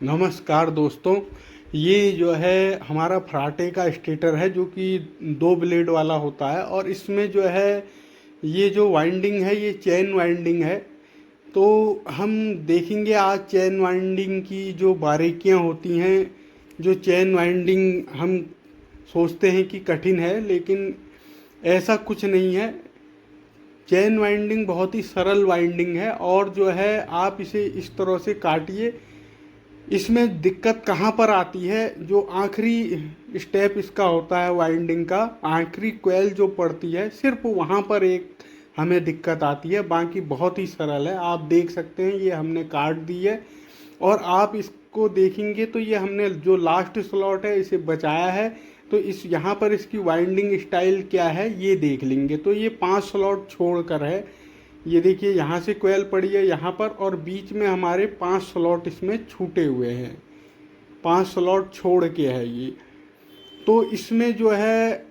नमस्कार दोस्तों। ये जो है हमारा फराटे का स्टेटर है जो कि 2 ब्लेड वाला होता है और इसमें जो है ये जो वाइंडिंग है ये चेन वाइंडिंग है। तो हम देखेंगे आज चेन वाइंडिंग की जो बारीकियां होती हैं। जो चेन वाइंडिंग हम सोचते हैं कि कठिन है, लेकिन ऐसा कुछ नहीं है। चेन वाइंडिंग बहुत ही सरल वाइंडिंग है और जो है आप इसे इस तरह से काटिए। इसमें दिक्कत कहाँ पर आती है, जो आखिरी स्टेप इसका होता है वाइंडिंग का, आखिरी कोयल जो पड़ती है सिर्फ वहाँ पर एक हमें दिक्कत आती है। बाकी बहुत ही सरल है। आप देख सकते हैं ये हमने काट दी है और आप इसको देखेंगे तो ये हमने जो लास्ट स्लॉट है इसे बचाया है। तो इस यहाँ पर इसकी वाइंडिंग स्टाइल क्या है ये देख लेंगे। तो ये 5 स्लॉट छोड़ कर है। ये देखिए यहाँ से कोयल पड़ी है यहाँ पर और बीच में हमारे 5 स्लॉट इसमें छूटे हुए हैं। 5 स्लॉट छोड़ के है ये। तो इसमें जो है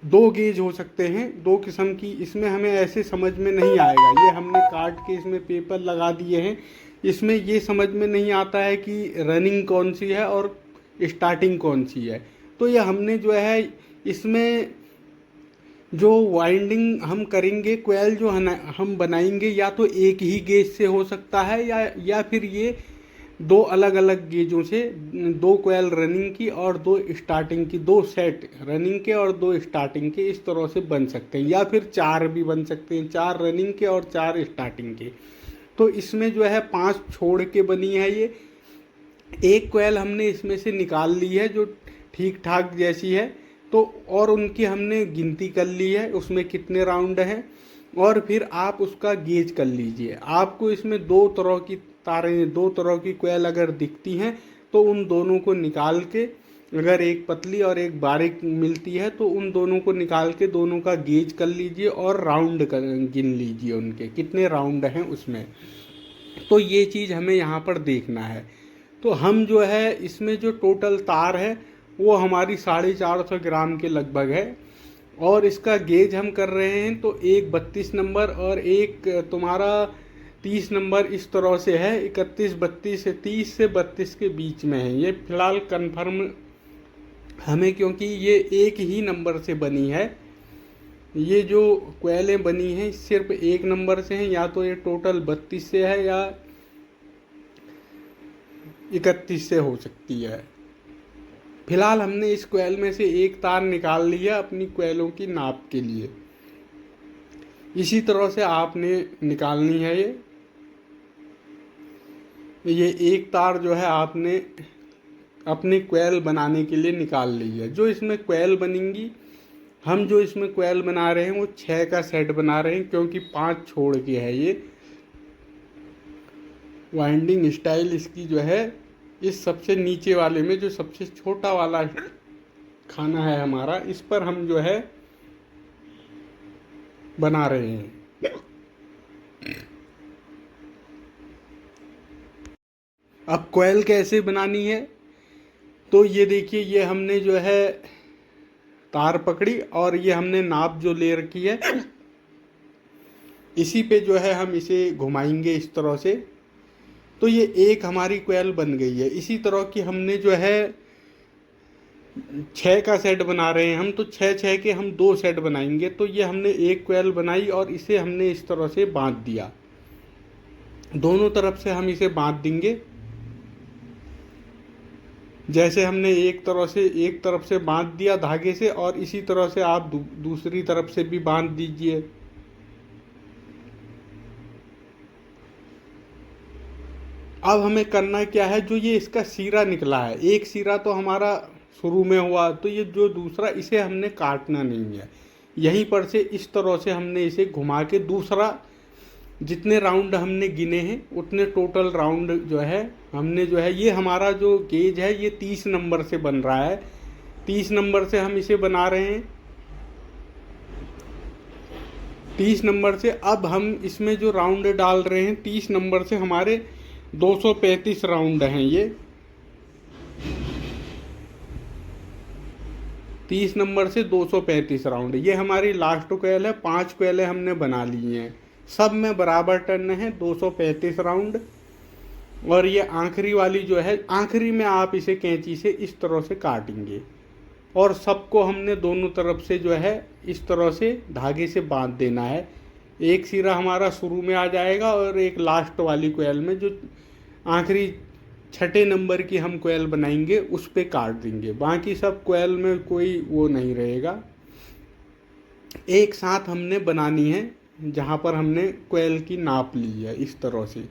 2 गेज हो सकते हैं, 2 किस्म की। इसमें हमें ऐसे समझ में नहीं आएगा। ये हमने काट के इसमें पेपर लगा दिए हैं। इसमें ये समझ में नहीं आता है कि रनिंग कौन सी है और स्टार्टिंग कौन सी है। तो ये हमने जो है इसमें जो वाइंडिंग हम करेंगे, कोयल जो हम बनाएंगे, या तो एक ही गेज से हो सकता है या फिर ये 2 अलग अलग गेजों से, 2 कोयल रनिंग की और 2 स्टार्टिंग की, 2 सेट रनिंग के और 2 स्टार्टिंग के, इस तरह से बन सकते हैं। या फिर 4 भी बन सकते हैं, 4 रनिंग के और 4 स्टार्टिंग के। तो इसमें जो है 5 छोड़ के बनी है ये। एक कोयल हमने इसमें से निकाल ली है जो ठीक ठाक जैसी है। तो और उनकी हमने गिनती कर ली है उसमें कितने राउंड हैं, और फिर आप उसका गेज कर लीजिए। आपको इसमें 2 तरह की तारें, 2 तरह की कोयल अगर दिखती हैं तो उन दोनों को निकाल के, अगर एक पतली और एक बारीक मिलती है तो उन दोनों को निकाल के दोनों का गेज कर लीजिए और राउंड गिन लीजिए उनके कितने राउंड हैं उसमें। तो ये चीज़ हमें यहाँ पर देखना है। तो हम जो है इसमें जो टोटल तार है वो हमारी 450 ग्राम के लगभग है और इसका गेज हम कर रहे हैं। तो एक 32 नंबर और एक तुम्हारा 30 नंबर इस तरह से है। 31 32 से 30 से 32 के बीच में है ये फिलहाल कंफर्म हमें, क्योंकि ये एक ही नंबर से बनी है। ये जो कोयलें बनी हैं सिर्फ एक नंबर से हैं, या तो ये टोटल 32 से है या 31 से हो सकती है। फिलहाल हमने इस कोयल में से एक तार निकाल लिया अपनी कोयलों की नाप के लिए। इसी तरह से आपने निकालनी है ये एक तार जो है आपने अपनी कोयल बनाने के लिए निकाल ली है। जो इसमें कोयल बनेंगी, हम जो इसमें कोयल बना रहे हैं वो 6 का सेट बना रहे हैं, क्योंकि 5 छोड़ के है ये। वाइंडिंग स्टाइल इसकी जो है इस सबसे नीचे वाले में, जो सबसे छोटा वाला खाना है हमारा, इस पर हम जो है बना रहे हैं। अब कोयल कैसे बनानी है, तो ये देखिए, ये हमने जो है तार पकड़ी और ये हमने नाप जो ले रखी है इसी पे जो है हम इसे घुमाएंगे इस तरह से। तो ये एक हमारी कोयल बन गई है। इसी तरह की हमने जो है 6 का सेट बना रहे हैं हम, तो 6 के हम 2 सेट बनाएंगे। तो ये हमने एक कोयल बनाई और इसे हमने इस तरह से बांध दिया। दोनों तरफ से हम इसे बांध देंगे। जैसे हमने एक तरफ से बांध दिया धागे से, और इसी तरह से आप दूसरी तरफ से भी बांध दीजिए। अब हमें करना क्या है, जो ये इसका सिरा निकला है, एक सिरा तो हमारा शुरू में हुआ, तो ये जो दूसरा, इसे हमने काटना नहीं है। यहीं पर से इस तरह से हमने इसे घुमा के दूसरा, जितने राउंड हमने गिने हैं उतने टोटल राउंड जो है हमने जो है, ये हमारा जो गेज है ये 30 नंबर से बन रहा है। 30 नंबर से हम इसे बना रहे हैं। 30 नंबर से अब हम इसमें जो राउंड डाल रहे हैं, 30 नंबर से हमारे 235 राउंड हैं ये। 30 नंबर से 235 राउंड, ये हमारी लास्ट कोयल है। 5 कोयलें हमने बना ली हैं, सब में बराबर टर्न है, 235 राउंड। और ये आखिरी वाली जो है, आखिरी में आप इसे कैंची से इस तरह से काटेंगे और सबको हमने दोनों तरफ से जो है इस तरह से धागे से बांध देना है। एक सिरा हमारा शुरू में आ जाएगा और एक लास्ट वाली कोयल में, जो आखिरी छठे नंबर की हम कोयल बनाएंगे उस पे काट देंगे। बाकी सब कोयल में कोई वो नहीं रहेगा। एक साथ हमने बनानी है जहाँ पर हमने कोयल की नाप ली है इस तरह से।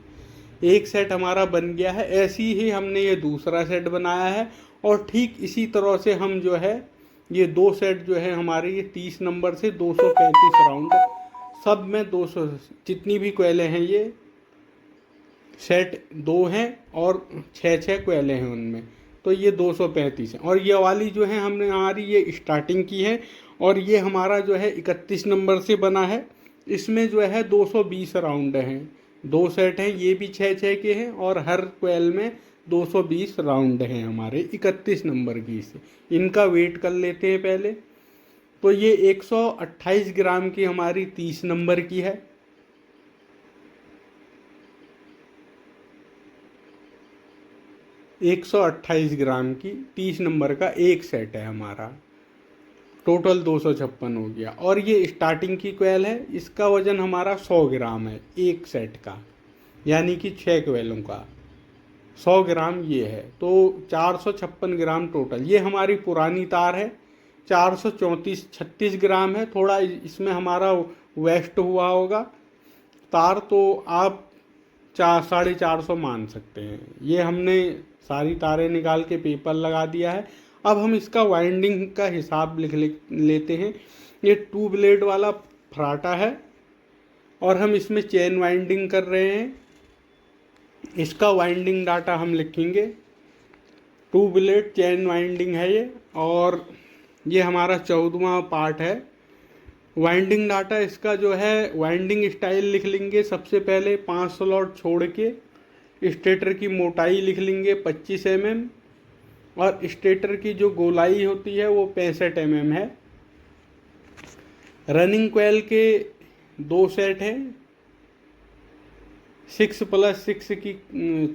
एक सेट हमारा बन गया है। ऐसी ही हमने ये दूसरा सेट बनाया है और ठीक इसी तरह से हम जो है ये दो सेट जो है हमारे, ये 30 नंबर से 235 राउंड, सब में 200 जितनी भी कोयलें हैं, ये सेट 2 हैं और 6 कोयलें हैं उनमें, तो ये 235 है। और ये वाली जो है हमने हमारी ये स्टार्टिंग की है और ये हमारा जो है 31 नंबर से बना है। इसमें जो है 220 राउंड हैं, 2 सेट हैं, ये भी 6 के हैं और हर कोयल में 220 राउंड हैं हमारे 31 नंबर की से। इनका वेट कर लेते हैं पहले। तो ये 128 ग्राम की हमारी 30 नंबर की है। 128 ग्राम की 30 नंबर का एक सेट है हमारा। टोटल 256 हो गया। और ये स्टार्टिंग की कोयल है, इसका वजन हमारा 100 ग्राम है एक सेट का, यानी कि 6 कोयलों का 100 ग्राम ये है। तो 456 ग्राम टोटल। ये हमारी पुरानी तार है, 436 ग्राम है। थोड़ा इसमें हमारा वेस्ट हुआ होगा तार, तो आप 450 मान सकते हैं। ये हमने सारी तारें निकाल के पेपर लगा दिया है। अब हम इसका वाइंडिंग का हिसाब लिख लेते हैं। ये 2 ब्लेड वाला फराटा है और हम इसमें चेन वाइंडिंग कर रहे हैं। इसका वाइंडिंग डाटा हम लिखेंगे। 2 ब्लेड चेन वाइंडिंग है ये, और ये हमारा 14वां पार्ट है। वाइंडिंग डाटा इसका जो है वाइंडिंग स्टाइल लिख लेंगे। सबसे पहले 5 स्लॉट छोड़ के स्टेटर की मोटाई लिख लेंगे 25 mm, और स्टेटर की जो गोलाई होती है वो 65 mm है। रनिंग कोयल के 2 सेट हैं, 6 + 6 की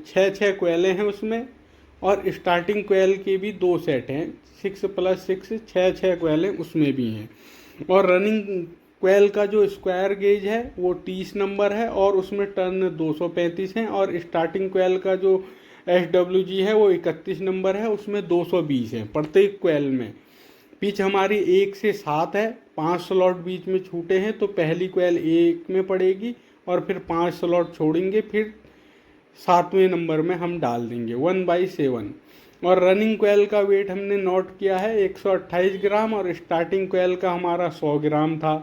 6 कोयलें हैं उसमें, और स्टार्टिंग कोयल के भी 2 सेट हैं, 6 + 6 6 कोयलें उसमें भी हैं। और रनिंग कोयल का जो स्क्वायर गेज है वो 30 नंबर है और उसमें टर्न 235 हैं, और स्टार्टिंग कोयल का जो SWG है वो 31 नंबर है, उसमें 220 हैं प्रत्येक कोयल में। पिच हमारी 1 से 7 है, 5 स्लॉट बीच में छूटे हैं, तो पहली कोयल 1 में पड़ेगी और फिर 5 स्लॉट छोड़ेंगे, फिर 7वें नंबर में हम डाल देंगे 1/7। और रनिंग कोयल का वेट हमने नोट किया है 128 ग्राम, और स्टार्टिंग कोयल का हमारा 100 ग्राम था।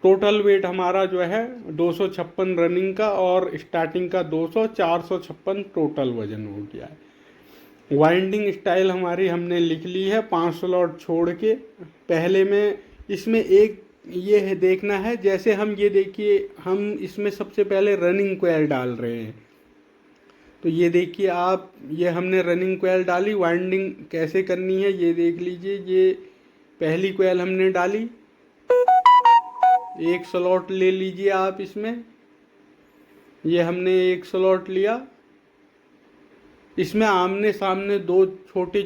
टोटल वेट हमारा जो है 256 रनिंग का और स्टार्टिंग का 200, 456 टोटल वजन हो गया है। वाइंडिंग स्टाइल हमारी हमने लिख ली है 5 स्लॉट छोड़ के। पहले में इसमें एक ये है देखना है, जैसे हम ये देखिए, हम इसमें सबसे पहले रनिंग कोयल डाल रहे हैं। तो ये देखिए आप, ये हमने रनिंग कोयल डाली। वाइंडिंग कैसे करनी है ये देख लीजिए। ये पहली कोयल हमने डाली, एक स्लॉट ले लीजिए आप इसमें। ये हमने एक स्लॉट लिया, इसमें आमने सामने 2 छोटे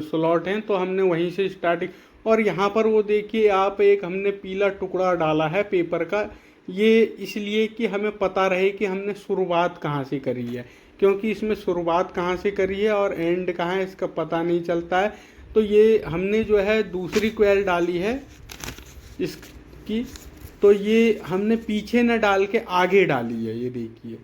स्लॉट हैं, तो हमने वहीं से स्टार्टिंग। और यहाँ पर वो देखिए आप, एक हमने पीला टुकड़ा डाला है पेपर का, ये इसलिए कि हमें पता रहे कि हमने शुरुआत कहाँ से करी है, क्योंकि इसमें शुरुआत कहाँ से करी है और एंड कहाँ है इसका पता नहीं चलता है। तो ये हमने जो है दूसरी कोयल डाली है इसकी, तो ये हमने पीछे न डाल के आगे डाली है। ये देखिए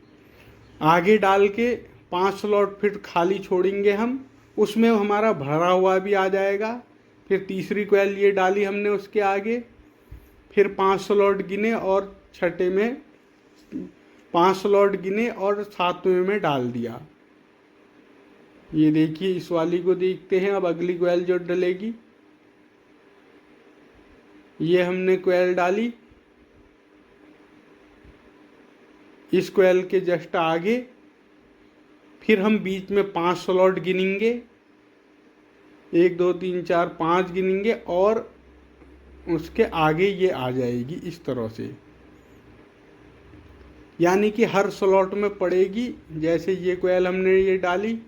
आगे डाल के 5 स्लॉट फिर खाली छोड़ेंगे हम, उसमें हमारा भरा हुआ भी आ जाएगा। फिर तीसरी कोयल ये डाली हमने उसके आगे, फिर 5 स्लॉट गिने और छठे में 5 स्लॉट गिने और 7वें में डाल दिया। ये देखिए इस वाली को देखते हैं। अब अगली कोयल जो डलेगी, ये हमने कोयल डाली इस कोयल के जस्ट आगे, फिर हम बीच में 5 स्लॉट गिनेंगे, 1 2 3 4 5 गिनेंगे, और उसके आगे ये आ जाएगी इस तरह से। यानी कि हर स्लॉट में पड़ेगी। जैसे ये कोयल हमने ये डाली,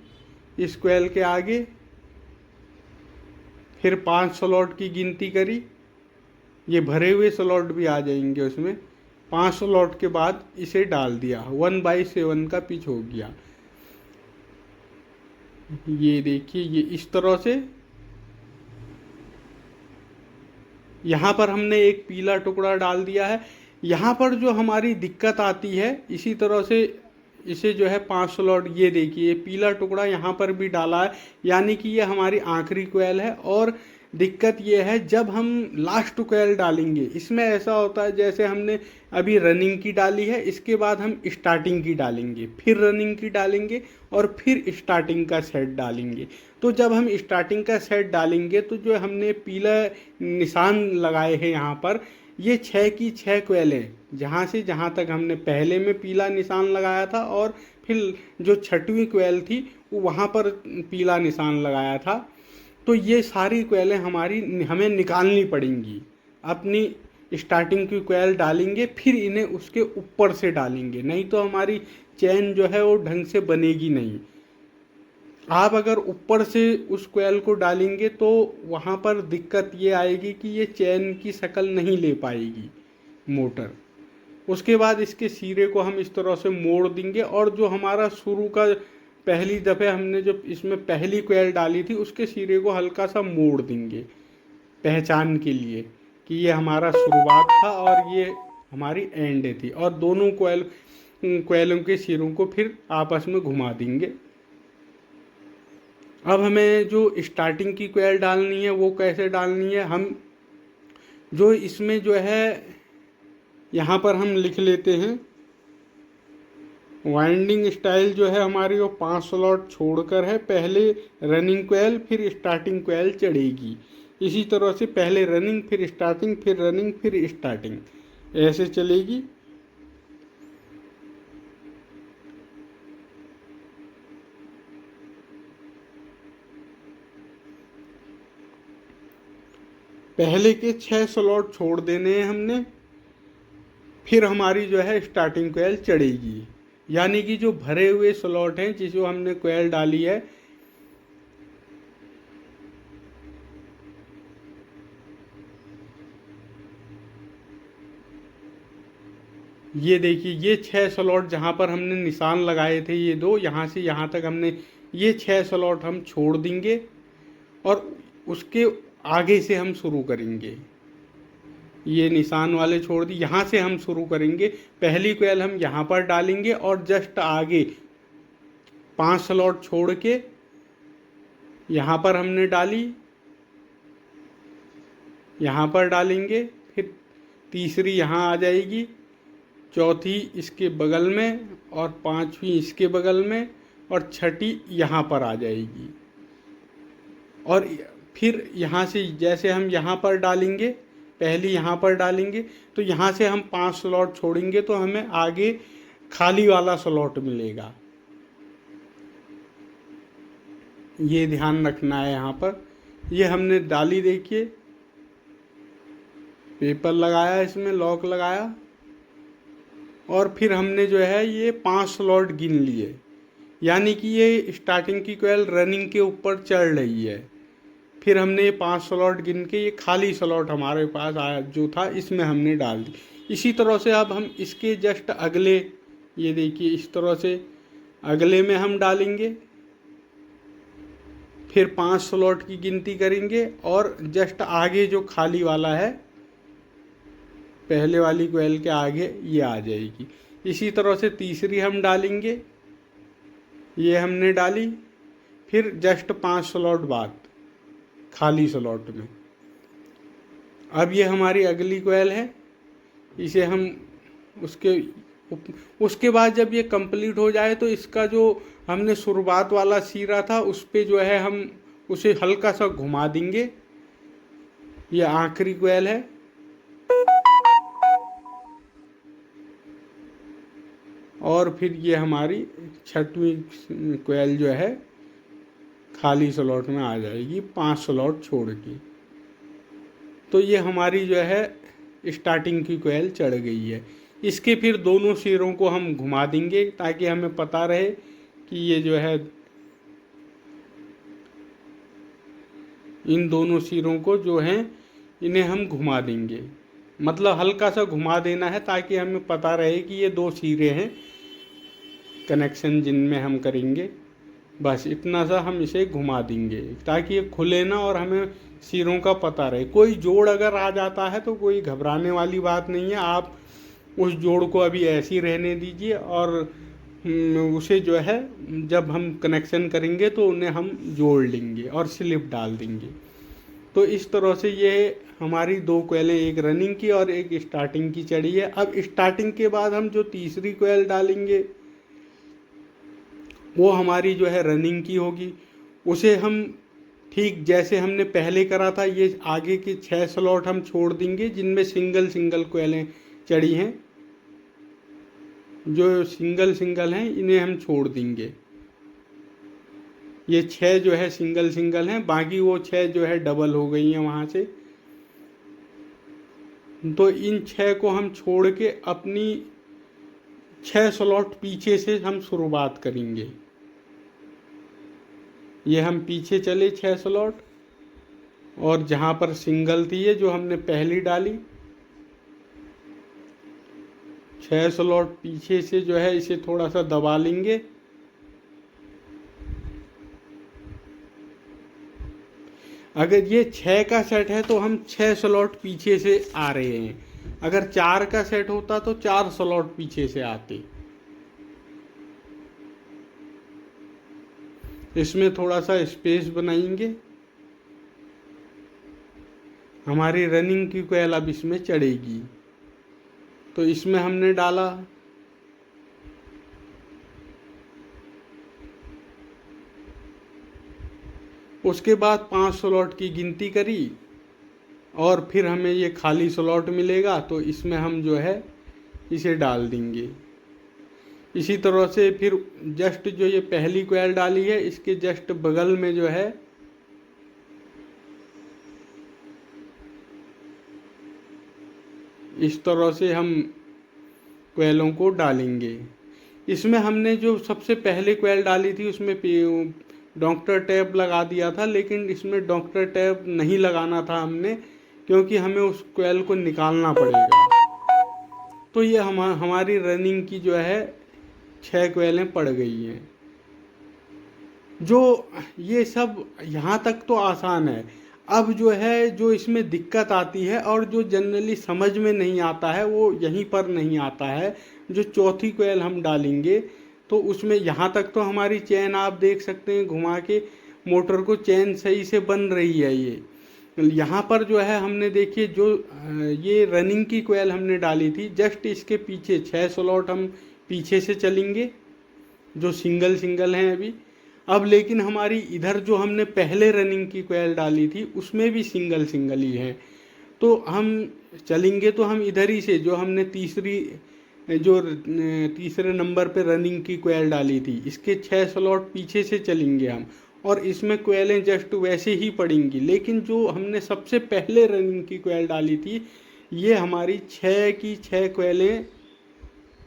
इस कोयल के आगे फिर 5 स्लॉट की गिनती करी, ये भरे हुए स्लॉट भी आ जाएंगे उसमें। 5 स्लॉट के बाद इसे डाल दिया, 1/7 का पिच हो गया। ये देखिए, ये इस तरह से। यहाँ पर हमने एक पीला टुकड़ा डाल दिया है। यहाँ पर जो हमारी दिक्कत आती है, इसी तरह से इसे जो है 5 स्लॉट, ये देखिए ये पीला टुकड़ा यहाँ पर भी डाला है, यानी कि ये हमारी आखिरी कोयल है। और दिक्कत ये है, जब हम लास्ट कोयल डालेंगे, इसमें ऐसा होता है जैसे हमने अभी रनिंग की डाली है, इसके बाद हम स्टार्टिंग की डालेंगे, फिर रनिंग की डालेंगे और फिर स्टार्टिंग का सेट डालेंगे। तो जब हम स्टार्टिंग का सेट डालेंगे तो जो हमने पीला निशान लगाए हैं यहाँ पर, ये 6 की 6 कोयलें, जहाँ से जहाँ तक हमने पहले में पीला निशान लगाया था और फिर जो छठवीं कोयल थी वो वहाँ पर पीला निशान लगाया था। तो ये सारी कोयलें हमारी हमें निकालनी पड़ेंगी। अपनी स्टार्टिंग की कोयल डालेंगे, फिर इन्हें उसके ऊपर से डालेंगे, नहीं तो हमारी चैन जो है वो ढंग से बनेगी नहीं। आप अगर ऊपर से उस कोयल को डालेंगे तो वहाँ पर दिक्कत ये आएगी कि ये चैन की शक्ल नहीं ले पाएगी मोटर। उसके बाद इसके सिरे को हम इस तरह से मोड़ देंगे, और जो हमारा शुरू का पहली दफ़े हमने जब इसमें पहली कोयल डाली थी, उसके सिरे को हल्का सा मोड़ देंगे पहचान के लिए कि ये हमारा शुरुआत था और ये हमारी एंड थी। और दोनों कोयलों के सिरों को फिर आपस में घुमा देंगे। अब हमें जो स्टार्टिंग की कोयल डालनी है वो कैसे डालनी है, हम जो इसमें जो है यहाँ पर हम लिख लेते हैं। वाइंडिंग स्टाइल जो है हमारी वो 5 स्लॉट छोड़कर है। पहले रनिंग कोयल फिर स्टार्टिंग कोयल चढ़ेगी, इसी तरह से पहले रनिंग फिर स्टार्टिंग फिर रनिंग फिर स्टार्टिंग, ऐसे चलेगी। पहले के 6 स्लॉट छोड़ देने हैं हमने, फिर हमारी जो है स्टार्टिंग कोयल चढ़ेगी। यानी कि जो भरे हुए स्लॉट हैं जिसको हमने कोयल डाली है, ये देखिए ये 6 स्लॉट जहाँ पर हमने निशान लगाए थे, ये दो, यहाँ से यहाँ तक हमने ये 6 स्लॉट हम छोड़ देंगे और उसके आगे से हम शुरू करेंगे। ये निशान वाले छोड़ दी, यहाँ से हम शुरू करेंगे। पहली कोयल हम यहाँ पर डालेंगे और जस्ट आगे 5 स्लॉट छोड़ के यहाँ पर हमने डाली, यहाँ पर डालेंगे, फिर तीसरी यहाँ आ जाएगी, चौथी इसके बगल में और पांचवी इसके बगल में और छठी यहाँ पर आ जाएगी। और फिर यहाँ से जैसे हम यहाँ पर डालेंगे, पहली यहाँ पर डालेंगे तो यहाँ से हम 5 स्लॉट छोड़ेंगे तो हमें आगे खाली वाला स्लॉट मिलेगा। ये ध्यान रखना है। यहाँ पर ये हमने डाली, देखिए पेपर लगाया, इसमें लॉक लगाया और फिर हमने जो है ये 5 स्लॉट गिन लिए। यानी कि ये स्टार्टिंग की कोयल रनिंग के ऊपर चढ़ रही है। फिर हमने ये 5 स्लॉट गिन के ये खाली स्लॉट हमारे पास आया जो था, इसमें हमने डाल दी। इसी तरह से अब हम इसके जस्ट अगले, ये देखिए इस तरह से अगले में हम डालेंगे, फिर 5 स्लॉट की गिनती करेंगे और जस्ट आगे जो खाली वाला है पहले वाली कोयल के आगे ये आ जाएगी। इसी तरह से तीसरी हम डालेंगे, ये हमने डाली, फिर जस्ट 5 स्लॉट बाद खाली स्लॉट में। अब ये हमारी अगली कोयल है, इसे हम उसके बाद जब ये कंप्लीट हो जाए तो इसका जो हमने शुरुआत वाला सिरा था उस पे जो है हम उसे हल्का सा घुमा देंगे। ये आखिरी कोयल है। और फिर ये हमारी छठवीं कोयल जो है खाली स्लॉट में आ जाएगी 5 स्लॉट छोड़ के। तो ये हमारी जो है स्टार्टिंग की कोयल चढ़ गई है। इसके फिर दोनों सिरों को हम घुमा देंगे ताकि हमें पता रहे कि ये जो है इन दोनों सिरों को जो है इन्हें हम घुमा देंगे, मतलब हल्का सा घुमा देना है ताकि हमें पता रहे कि ये दो सिरे हैं कनेक्शन जिनमें हम करेंगे। बस इतना सा हम इसे घुमा देंगे ताकि ये खुले ना और हमें सिरों का पता रहे। कोई जोड़ अगर आ जाता है तो कोई घबराने वाली बात नहीं है, आप उस जोड़ को अभी ऐसे ही रहने दीजिए और उसे जो है जब हम कनेक्शन करेंगे तो उन्हें हम जोड़ लेंगे और स्लिप डाल देंगे। तो इस तरह से ये हमारी दो कोयलें, एक रनिंग की और एक स्टार्टिंग की चढ़ी है। अब स्टार्टिंग के बाद हम जो तीसरी कोयल डालेंगे वो हमारी जो है रनिंग की होगी। उसे हम ठीक जैसे हमने पहले करा था, ये आगे के 6 स्लॉट हम छोड़ देंगे जिनमें सिंगल सिंगल कोयलें चढ़ी हैं। जो सिंगल सिंगल हैं इन्हें हम छोड़ देंगे। ये 6 जो है सिंगल सिंगल हैं, बाकी वो 6 जो है डबल हो गई हैं वहाँ से। तो इन 6 को हम छोड़ के अपनी 6 स्लॉट पीछे से हम शुरुआत करेंगे। ये हम पीछे चले 6 स्लॉट और जहाँ पर सिंगल थी ये जो हमने पहली डाली, 6 स्लॉट पीछे से जो है इसे थोड़ा सा दबा लेंगे। अगर ये 6 का सेट है तो हम 6 स्लॉट पीछे से आ रहे हैं। अगर 4 का सेट होता तो 4 स्लॉट पीछे से आते। इसमें थोड़ा सा स्पेस बनाएंगे। हमारी रनिंग की कोयल अब इसमें चढ़ेगी, तो इसमें हमने डाला। उसके बाद 5 स्लॉट की गिनती करी और फिर हमें ये खाली स्लॉट मिलेगा तो इसमें हम जो है इसे डाल देंगे। इसी तरह से फिर जस्ट जो ये पहली कोयल डाली है इसके जस्ट बगल में जो है इस तरह से हम कोयलों को डालेंगे। इसमें हमने जो सबसे पहले कोयल डाली थी उसमें डॉक्टर टैप लगा दिया था, लेकिन इसमें डॉक्टर टैप नहीं लगाना था हमने, क्योंकि हमें उस कोयल को निकालना पड़ेगा। तो ये हमारी रनिंग की जो है 6 कोयलें पड़ गई हैं। जो ये सब यहाँ तक तो आसान है। अब जो है जो इसमें दिक्कत आती है और जो जनरली समझ में नहीं आता है वो यहीं पर नहीं आता है। जो चौथी कोयल हम डालेंगे तो उसमें यहाँ तक तो हमारी चैन आप देख सकते हैं, घुमा के मोटर को चैन सही से बन रही है। ये यहाँ पर जो है हमने देखिए जो ये रनिंग की कोयल हमने डाली थी, जस्ट इसके पीछे 6 स्लॉट हम पीछे से चलेंगे जो सिंगल सिंगल हैं अभी। अब लेकिन हमारी इधर जो हमने पहले रनिंग की कोयल डाली थी उसमें भी सिंगल सिंगल ही हैं, तो हम चलेंगे तो हम इधर ही से जो हमने तीसरे नंबर पे रनिंग की कोयल डाली थी इसके 6 स्लॉट पीछे से चलेंगे हम, और इसमें कोयलें जस्ट वैसे ही पड़ेंगी। लेकिन जो हमने सबसे पहले रनिंग की कोयल डाली थी ये हमारी 6 की 6 कोयलें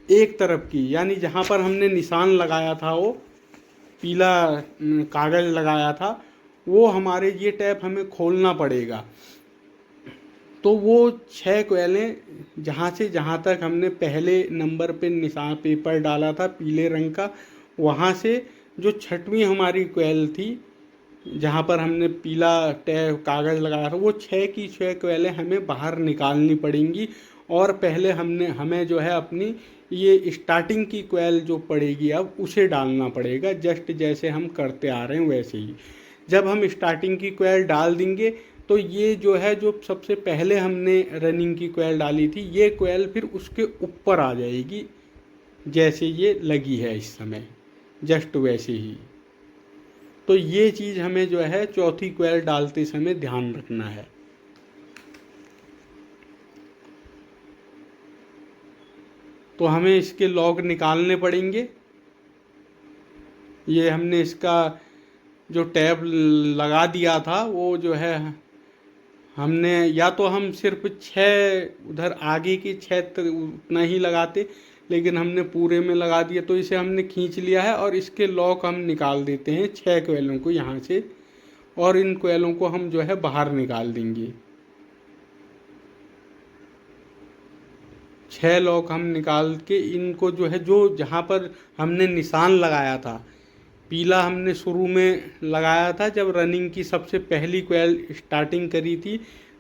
एक तरफ की, यानी जहाँ पर हमने निशान लगाया था वो पीला कागज़ लगाया था वो हमारे ये टैप हमें खोलना पड़ेगा। तो वो 6 कोयलें जहाँ से जहाँ तक हमने पहले नंबर पे निशान पेपर डाला था पीले रंग का, वहाँ से जो 6वीं हमारी कोयल थी जहाँ पर हमने पीला टैप कागज़ लगाया था वो 6 की 6 कोयलें हमें बाहर निकालनी पड़ेंगी। और पहले हमें जो है अपनी ये स्टार्टिंग की कोयल जो पड़ेगी अब उसे डालना पड़ेगा, जस्ट जैसे हम करते आ रहे हैं वैसे ही। जब हम स्टार्टिंग की कोयल डाल देंगे तो ये जो है जो सबसे पहले हमने रनिंग की कोयल डाली थी ये कोयल फिर उसके ऊपर आ जाएगी, जैसे ये लगी है इस समय जस्ट वैसे ही। तो ये चीज़ हमें जो है चौथी कोयल डालते समय ध्यान रखना है। तो हमें इसके लॉग निकालने पड़ेंगे। ये हमने इसका जो टैब लगा दिया था वो जो है हमने या तो हम सिर्फ 6 उधर आगे की 6 उतना ही लगाते, लेकिन हमने पूरे में लगा दिया, तो इसे हमने खींच लिया है और इसके लॉक हम निकाल देते हैं 6 कोयलों को यहाँ से, और इन कोयलों को हम जो है बाहर निकाल देंगे। 6 लॉक हम निकाल के इनको जो है, जो जहाँ पर हमने निशान लगाया था, पीला हमने शुरू में लगाया था जब रनिंग की सबसे पहली कोयल स्टार्टिंग करी थी,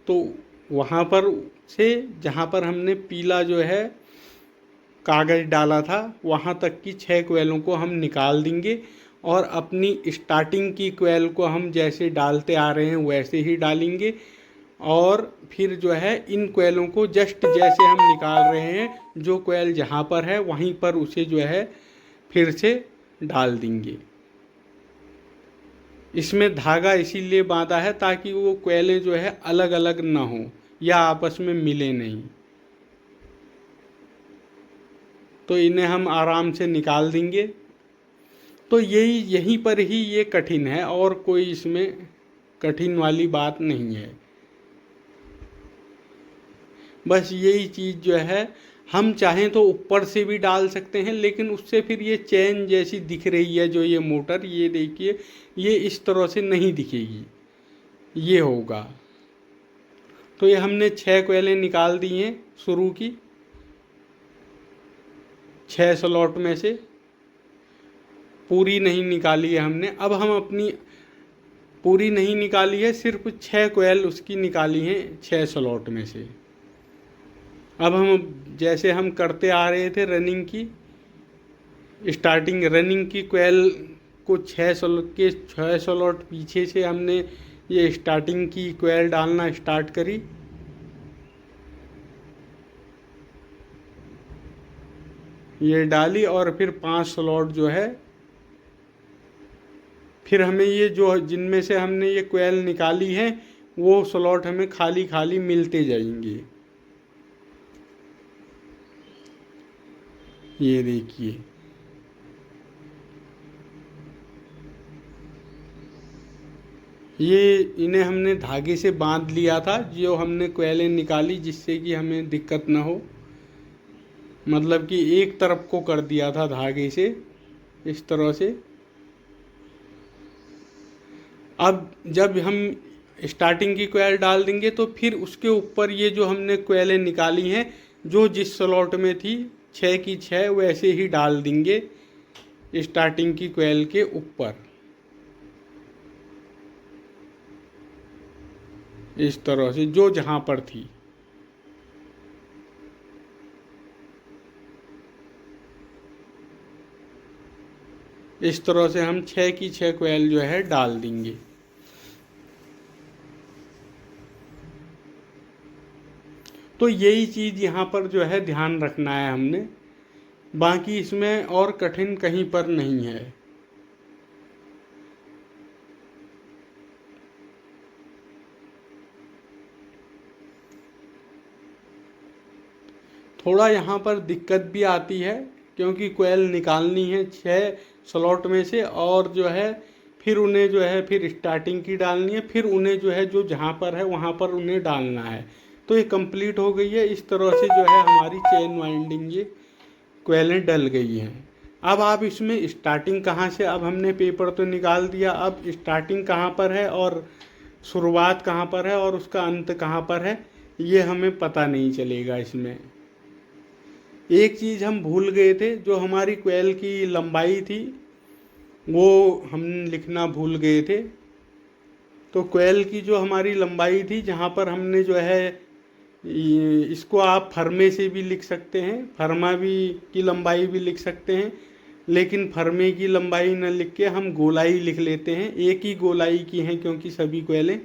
तो वहाँ पर से जहाँ पर हमने पीला जो है कागज़ डाला था वहाँ तक की 6 कोयलों को हम निकाल देंगे, और अपनी स्टार्टिंग की कोयल को हम जैसे डालते आ रहे हैं वैसे ही डालेंगे, और फिर जो है इन कोयलों को जस्ट जैसे हम निकाल रहे हैं जो कोयल जहाँ पर है वहीं पर उसे जो है फिर से डाल देंगे। इसमें धागा इसीलिए बांधा है ताकि वो कोयलें जो है अलग अलग ना हो या आपस में मिले नहीं, तो इन्हें हम आराम से निकाल देंगे। तो यहीं पर ही ये कठिन है, और कोई इसमें कठिन वाली बात नहीं है। बस यही चीज़ जो है, हम चाहें तो ऊपर से भी डाल सकते हैं, लेकिन उससे फिर ये चैन जैसी दिख रही है जो ये मोटर, ये देखिए ये इस तरह से नहीं दिखेगी, ये होगा। तो ये हमने 6 कोयलें निकाल दी हैं शुरू की 6 स्लॉट में से, पूरी नहीं निकाली है हमने। अब हम अपनी पूरी नहीं निकाली है, सिर्फ 6 कोयल उसकी निकाली हैं 6 स्लॉट में से। अब हम जैसे हम करते आ रहे थे रनिंग की स्टार्टिंग, रनिंग की कोयल को 6 स्लॉट पीछे से हमने ये स्टार्टिंग की कोयल डालना स्टार्ट करी। ये डाली और फिर 5 स्लॉट जो है, फिर हमें ये जो जिनमें से हमने ये कोयल निकाली है वो स्लॉट हमें खाली खाली मिलते जाएंगे। ये देखिए, ये इन्हें हमने धागे से बांध लिया था, जो हमने कोयलें निकाली जिससे कि हमें दिक्कत ना हो, मतलब कि एक तरफ को कर दिया था धागे से इस तरह से। अब जब हम स्टार्टिंग की कोयल डाल देंगे तो फिर उसके ऊपर ये जो हमने कोयलें निकाली हैं जो जिस स्लॉट में थी 6 की 6 वैसे ही डाल देंगे स्टार्टिंग की कोयल के ऊपर, इस तरह से जो जहाँ पर थी। इस तरह से हम 6 की 6 कोयल जो है डाल देंगे। तो यही चीज़ यहाँ पर जो है ध्यान रखना है हमने, बाकी इसमें और कठिन कहीं पर नहीं है। थोड़ा यहाँ पर दिक्कत भी आती है क्योंकि कोयल निकालनी है 6 स्लॉट में से, और जो है फिर उन्हें जो है फिर स्टार्टिंग की डालनी है, फिर उन्हें जो है जो जहाँ पर है वहाँ पर उन्हें डालना है। तो ये कंप्लीट हो गई है। इस तरह से जो है हमारी चेन वाइंडिंग ये कोयलें डल गई हैं। अब आप इसमें स्टार्टिंग कहाँ से, अब हमने पेपर तो निकाल दिया, अब स्टार्टिंग कहाँ पर है और शुरुआत कहाँ पर है और उसका अंत कहाँ पर है ये हमें पता नहीं चलेगा। इसमें एक चीज़ हम भूल गए थे, जो हमारी कोयल की लंबाई थी वो हम लिखना भूल गए थे। तो कोयल की जो हमारी लंबाई थी, जहाँ पर हमने जो है इसको आप फरमे से भी लिख सकते हैं, फरमा भी की लंबाई भी लिख सकते हैं, लेकिन फरमे की लंबाई न लिख के हम गोलाई लिख लेते हैं। एक ही गोलाई की हैं क्योंकि सभी कोयलें।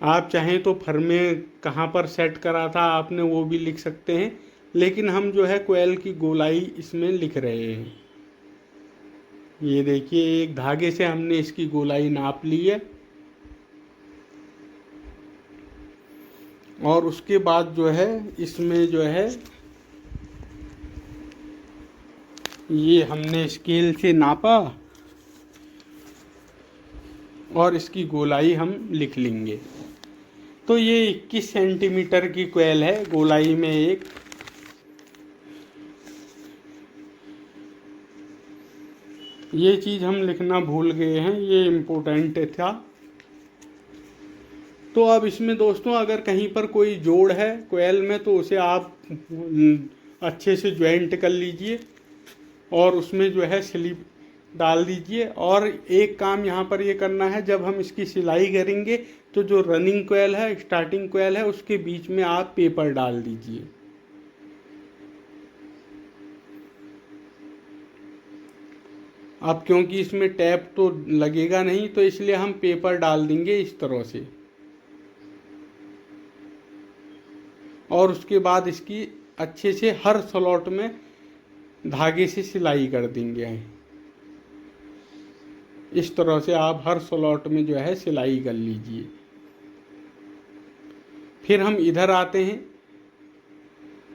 आप चाहें तो फरमे कहाँ पर सेट करा था आपने वो भी लिख सकते हैं, लेकिन हम जो है कोयल की गोलाई इसमें लिख रहे हैं। ये देखिए, एक धागे से हमने इसकी गोलाई नाप ली है, और उसके बाद जो है इसमें जो है ये हमने स्केल से नापा, और इसकी गोलाई हम लिख लेंगे। तो ये 21 सेंटीमीटर की कोयल है गोलाई में एक। ये चीज़ हम लिखना भूल गए हैं, ये इम्पोर्टेंट था। तो अब इसमें दोस्तों अगर कहीं पर कोई जोड़ है कोयल में तो उसे आप अच्छे से ज्वाइंट कर लीजिए और उसमें जो है स्लिप डाल दीजिए। और एक काम यहाँ पर ये करना है, जब हम इसकी सिलाई करेंगे तो जो रनिंग कोयल है, स्टार्टिंग कोयल है, उसके बीच में आप पेपर डाल दीजिए। अब क्योंकि इसमें टैप तो लगेगा नहीं तो इसलिए हम पेपर डाल देंगे इस तरह से। और उसके बाद इसकी अच्छे से हर स्लॉट में धागे से सिलाई कर देंगे। इस तरह से आप हर स्लॉट में जो है सिलाई कर लीजिए। फिर हम इधर आते हैं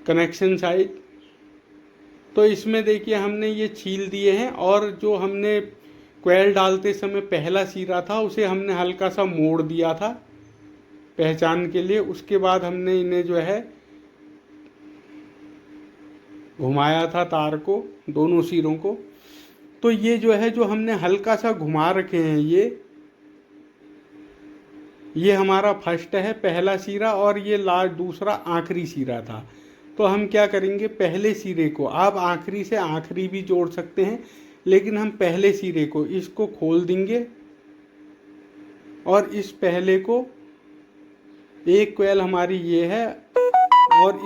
कनेक्शन साइड। तो इसमें देखिए हमने ये छील दिए हैं और जो हमने कोयल डालते समय पहला सिरा था उसे हमने हल्का सा मोड़ दिया था पहचान के लिए। उसके बाद हमने इन्हें जो है घुमाया था तार को, दोनों सिरों को। तो ये जो है जो हमने हल्का सा घुमा रखे हैं ये हमारा फर्स्ट है पहला सिरा और ये लास्ट दूसरा आखिरी सिरा था। तो हम क्या करेंगे, पहले सिरे को, आप आखिरी से आखिरी भी जोड़ सकते हैं लेकिन हम पहले सिरे को इसको खोल देंगे और इस पहले को, एक कोयल हमारी ये है और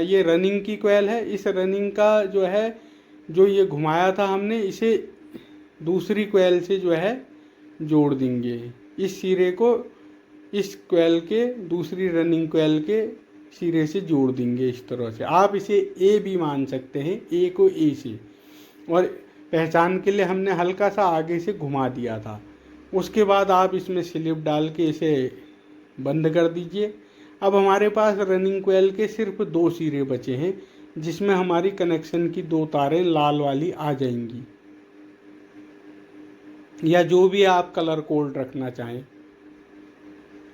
ये रनिंग की कोयल है। इस रनिंग का जो है जो ये घुमाया था हमने इसे दूसरी कोयल से जो है जोड़ देंगे। इस सिरे को इस कोयल के दूसरी रनिंग कोयल के सिरे से जोड़ देंगे इस तरह से। आप इसे ए भी मान सकते हैं, ए को ए से। और पहचान के लिए हमने हल्का सा आगे से घुमा दिया था। उसके बाद आप इसमें स्लिप डाल के इसे बंद कर दीजिए। अब हमारे पास रनिंग कोयल के सिर्फ 2 सिरे बचे हैं जिसमें हमारी कनेक्शन की 2 तारें लाल वाली आ जाएंगी, या जो भी आप कलर कोड रखना चाहें।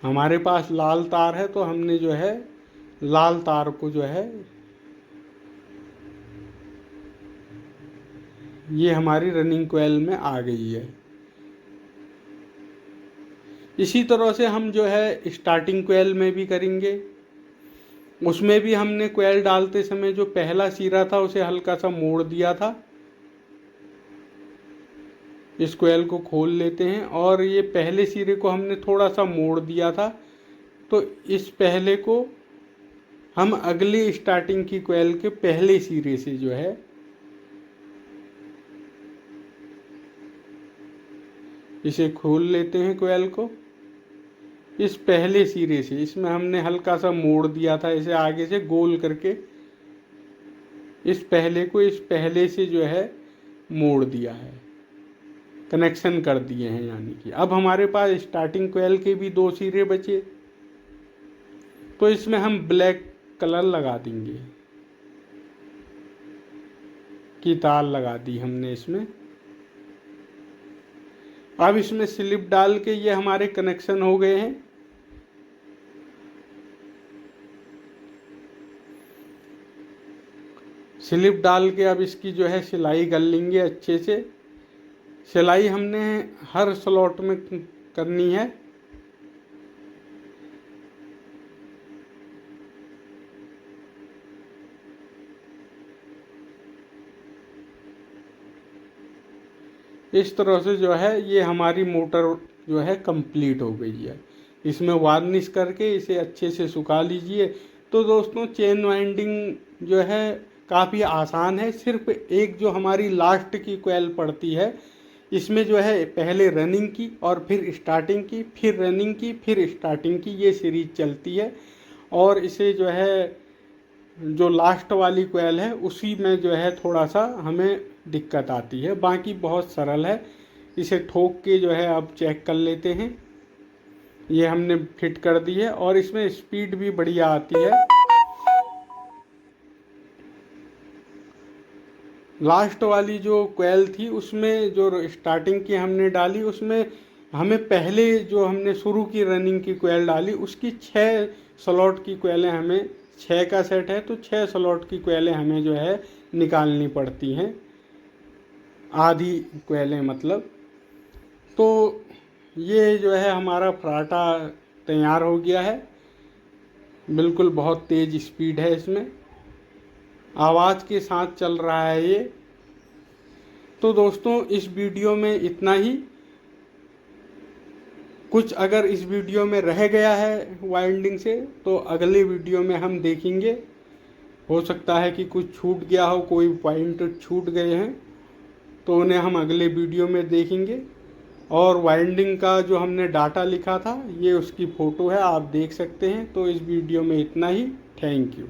हमारे पास लाल तार है तो हमने जो है लाल तार को जो है ये हमारी रनिंग कोयल में आ गई है। इसी तरह से हम जो है स्टार्टिंग कोयल में भी करेंगे। उसमें भी हमने कोयल डालते समय जो पहला सिरा था उसे हल्का सा मोड़ दिया था। इस कोयल को खोल लेते हैं और ये पहले सिरे को हमने थोड़ा सा मोड़ दिया था। तो इस पहले को हम अगले स्टार्टिंग की कोयल के पहले सिरे से जो है इसे खोल लेते हैं कोयल को इस पहले सिरे से। इसमें हमने हल्का सा मोड़ दिया था इसे आगे से गोल करके, इस पहले को इस पहले से जो है मोड़ दिया है, कनेक्शन कर दिए हैं। यानी कि अब हमारे पास स्टार्टिंग कोयल के भी 2 सिरे बचे। तो इसमें हम ब्लैक कलर लगा देंगे, की तार लगा दी हमने इसमें। अब इसमें स्लिप डाल के ये हमारे कनेक्शन हो गए हैं। स्लिप डाल के अब इसकी जो है सिलाई कर लेंगे अच्छे से। सिलाई हमने हर स्लॉट में करनी है। इस तरह से जो है ये हमारी मोटर जो है कंप्लीट हो गई है। इसमें वार्निश करके इसे अच्छे से सुखा लीजिए। तो दोस्तों चेन वाइंडिंग जो है काफ़ी आसान है। सिर्फ एक जो हमारी लास्ट की कोयल पड़ती है इसमें जो है पहले रनिंग की और फिर स्टार्टिंग की, फिर रनिंग की, फिर स्टार्टिंग की, ये सीरीज चलती है। और इसे जो है जो लास्ट वाली कोयल है उसी में जो है थोड़ा सा हमें दिक्कत आती है, बाकी बहुत सरल है। इसे ठोक के जो है अब चेक कर लेते हैं। ये हमने फिट कर दी है और इसमें स्पीड भी बढ़िया आती है। लास्ट वाली जो कोयल थी उसमें जो स्टार्टिंग की हमने डाली उसमें हमें पहले जो हमने शुरू की रनिंग की कोयल डाली उसकी 6 स्लॉट की कोयलें, हमें 6 का सेट है तो 6 स्लॉट की कोयलें हमें जो है निकालनी पड़ती हैं, आधी कोयलें मतलब। तो ये जो है हमारा फर्राटा तैयार हो गया है। बिल्कुल बहुत तेज़ स्पीड है इसमें, आवाज़ के साथ चल रहा है ये। तो दोस्तों इस वीडियो में इतना ही। कुछ अगर इस वीडियो में रह गया है वाइंडिंग से तो अगले वीडियो में हम देखेंगे। हो सकता है कि कुछ छूट गया हो, कोई पॉइंट छूट गए हैं तो उन्हें हम अगले वीडियो में देखेंगे। और वाइंडिंग का जो हमने डाटा लिखा था ये उसकी फ़ोटो है, आप देख सकते हैं। तो इस वीडियो में इतना ही। Thank you.